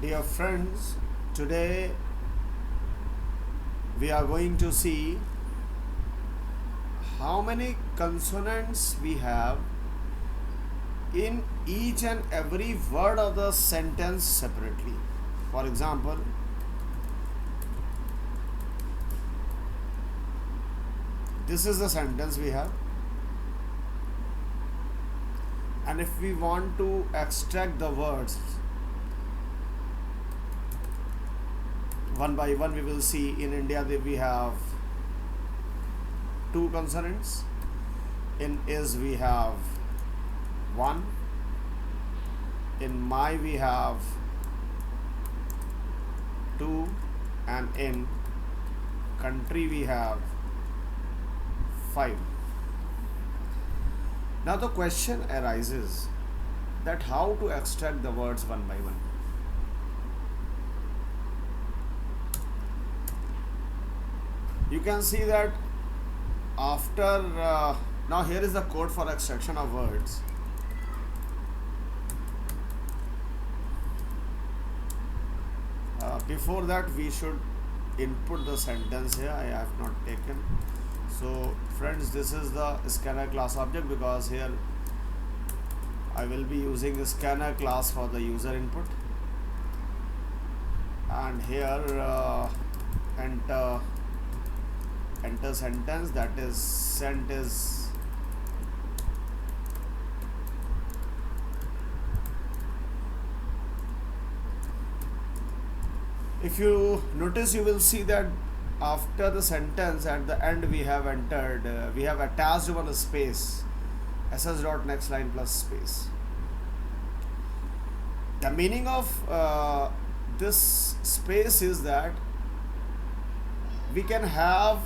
Dear friends, today we are going to see how many consonants we have in each and every word of the sentence separately. For example, this is the sentence we have, and if we want to extract the words one by one, we will see in India that we have two consonants. In is we have one. In my we have two, and in country we have five. Now the question arises that how to extract the words one by one. You can see that after now here is the code for extraction of words. Before that we should input the sentence here. I have not taken. So friends, this is the scanner class object, because here I will be using the scanner class for the user input, and here enter sentence, that is sent is if you notice, you will see that after the sentence at the end we have entered we have attached one space, ss.next line plus space. The meaning of this space is that we can have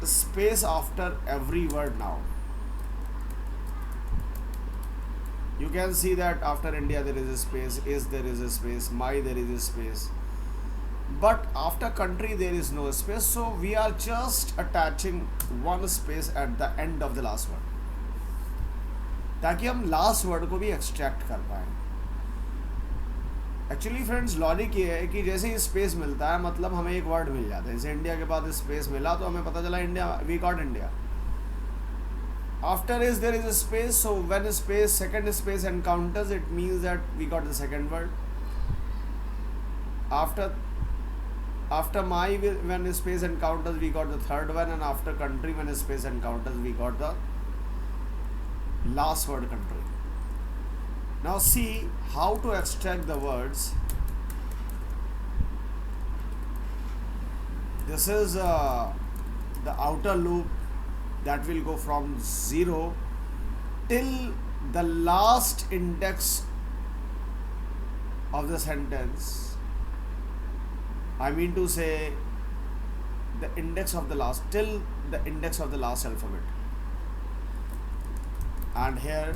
space after every word. Now you can see that after India there is a space, is there is a space, my there is a space, but after country there is no space. So we are just attaching one space at the end of the last word, ताकि हम last word को भी extract कर पाएँ. Actually friends logic ये है कि जैसे ही स्पेस मिलता है मतलब हमें एक वर्ड मिल जाता है. जैसे इंडिया के बाद स्पेस मिला तो हमें पता चला India, we got India. After is there is a space, so when space second space encounters, it means that we got the second word. after my, when space encounters, we got the third one, and after country, when space encounters, we got the last word, country. Now see how to extract the words. This is the outer loop that will go from 0 till the last index of the sentence. I mean to say the index of the last, till the index of the last alphabet. And here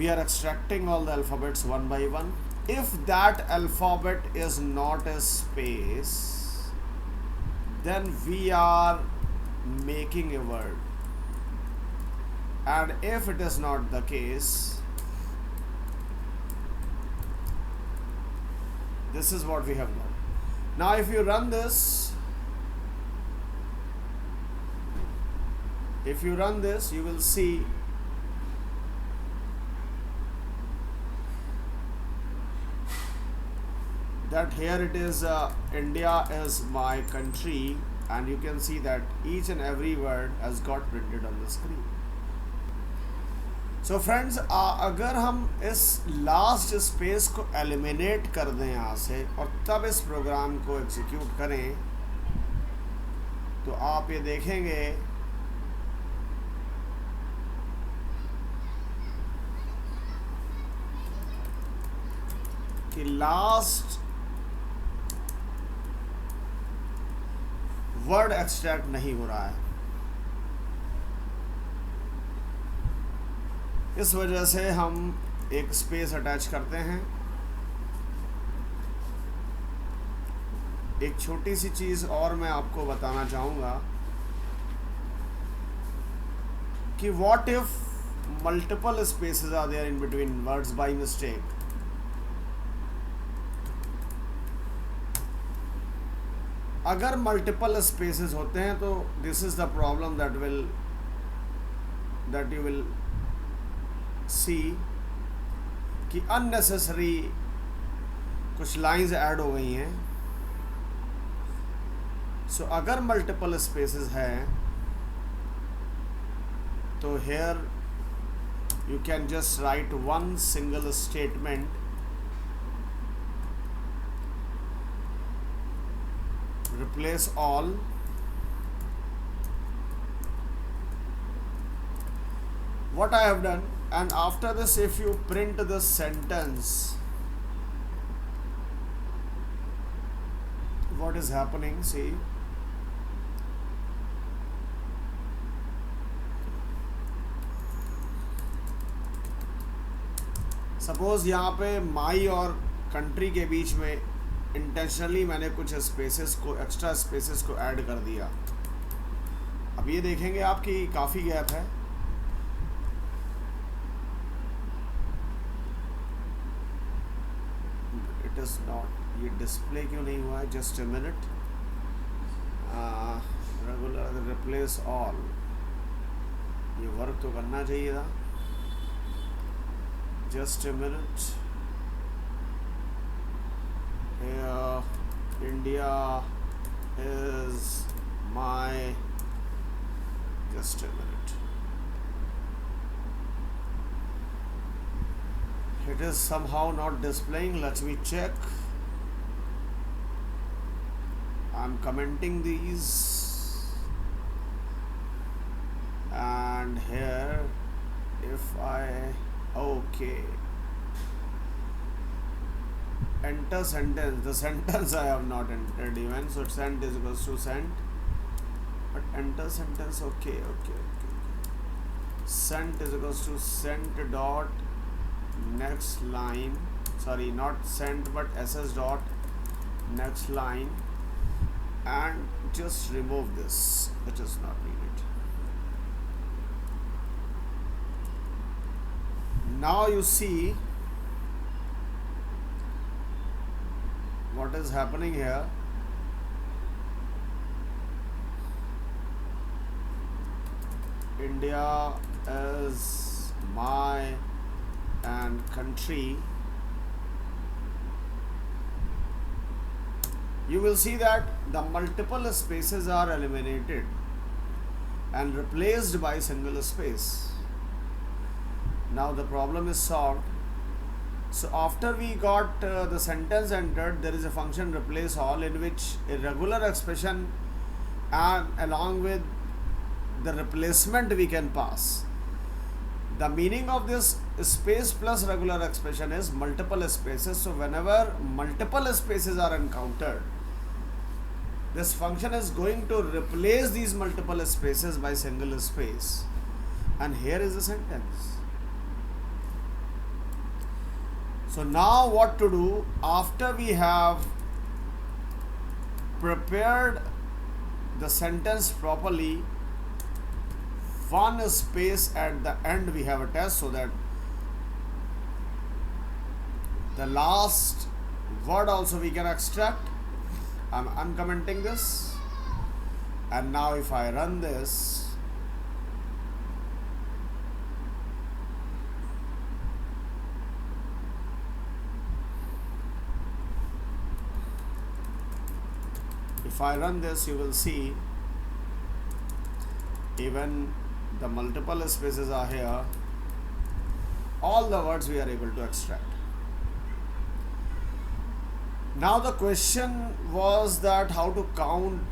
we are extracting all the alphabets one by one. If that alphabet is not a space, then we are making a word. And if it is not the case, this is what we have done. Now if you run this, you will see that here it is India is my country, and you can see that each and every word has got printed on the screen. So friends, अगर हम इस last space को eliminate कर दें यहाँ से और तब इस प्रोग्राम को एग्जीक्यूट करें, तो आप ये देखेंगे कि लास्ट वर्ड एक्सट्रैक्ट नहीं हो रहा है. इस वजह से हम एक स्पेस अटैच करते हैं. एक छोटी सी चीज़ और मैं आपको बताना चाहूँगा कि what if multiple spaces are there in between words by mistake, अगर मल्टीपल स्पेसेस होते हैं तो this is the problem that you will see कि अननेसेसरी कुछ लाइंस ऐड हो गई हैं. सो अगर मल्टीपल स्पेसेस हैं तो hair you can just write one single statement replace all what I have done. And after this, if you print the sentence, what is happening, see, suppose यहाँ पे माई और country के बीच में इंटेंशनली मैंने कुछ spaces को, एक्स्ट्रा स्पेसेस को add कर दिया. अब ये देखेंगे आप कि काफ़ी गैप है. इट इज़ नॉट, ये डिस्प्ले क्यों नहीं हुआ है? Just a minute. Regular replace all, ये वर्क तो करना चाहिए था. Just a minute. Here, India is my. Just a minute. It is somehow not displaying. Let me check. I'm commenting these, and here, if I. Okay, enter sentence. The sentence I have not entered even, so sent is equals to sent, but enter sentence. Okay. Sent is equals to sent dot next line, sorry, not sent but ss dot next line, and just remove this, it is not needed. Now you see what is happening here. India is my and country. You will see that the multiple spaces are eliminated and replaced by single space. Now the problem is solved. So after we got the sentence entered, there is a function replace all in which a regular expression and along with the replacement we can pass. The meaning of this space plus regular expression is multiple spaces. So whenever multiple spaces are encountered, this function is going to replace these multiple spaces by single space. And here is the sentence. So now what to do after we have prepared the sentence properly, one space at the end we have attached so that the last word also we can extract. I'm uncommenting this, and now if I run this, if I run this, you will see even the multiple spaces are here. All the words we are able to extract. Now the question was that how to count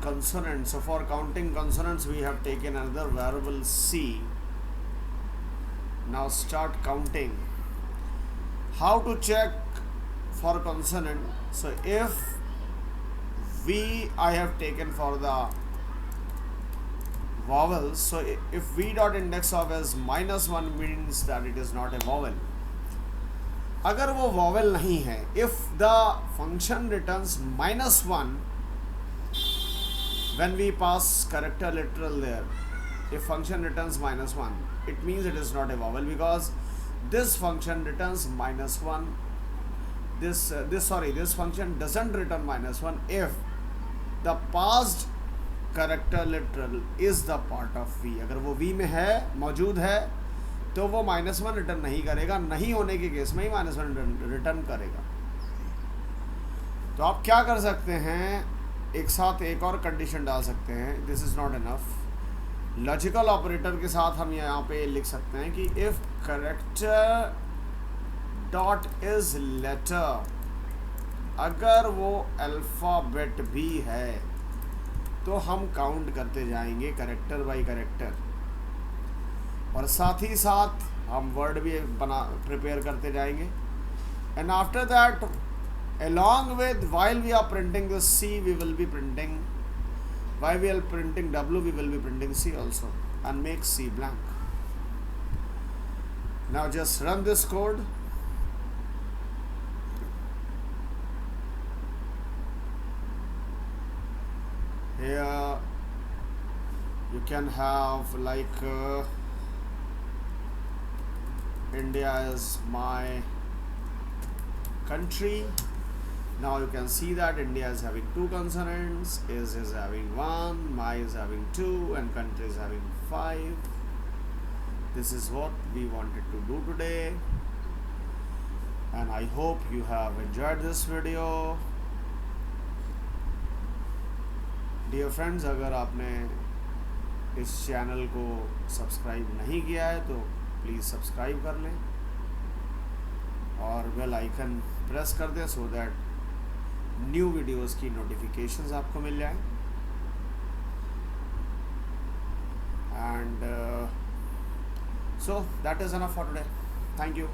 consonants. So for counting consonants we have taken another variable C. Now start counting. How to check for consonant? So if I have taken for the vowels, so if v dot index of is -1 means that it is not a vowel. अगर वो vowel नहीं है, if the function returns -1 when we pass character literal there, if function returns -1, it means it is not a vowel, because this function returns -1. This function doesn't return -1 if the past character literal is the part of v. अगर वो v में है, मौजूद है, तो वो -1 return नहीं करेगा, नहीं होने के केस में ही -1 रिटर्न करेगा। तो आप क्या कर सकते हैं, एक साथ एक और कंडीशन डाल सकते हैं, this is not enough. Logical operator के साथ हम यहाँ पे लिख सकते हैं कि if character dot is letter, अगर वो अल्फ़ाबेट भी है तो हम काउंट करते जाएंगे करेक्टर बाय करेक्टर, और साथ ही साथ हम वर्ड भी प्रिपेयर करते जाएंगे। And after that, along with, while we are printing this C, we will be printing, while we are printing W, we will be printing C also, and make C blank. Now just run this code. Here you can have like India is my country. Now you can see that India is having 2 consonants, is having 1, my is having 2, and country is having 5. This is what we wanted to do today, and I hope you have enjoyed this video. Dear friends, अगर आपने इस channel को subscribe नहीं किया है तो please subscribe कर लें और बेल आइकन प्रेस कर दें, सो दैट न्यू वीडियोस की नोटिफिकेशंस आपको मिल जाए। And so that is enough for today. Thank you.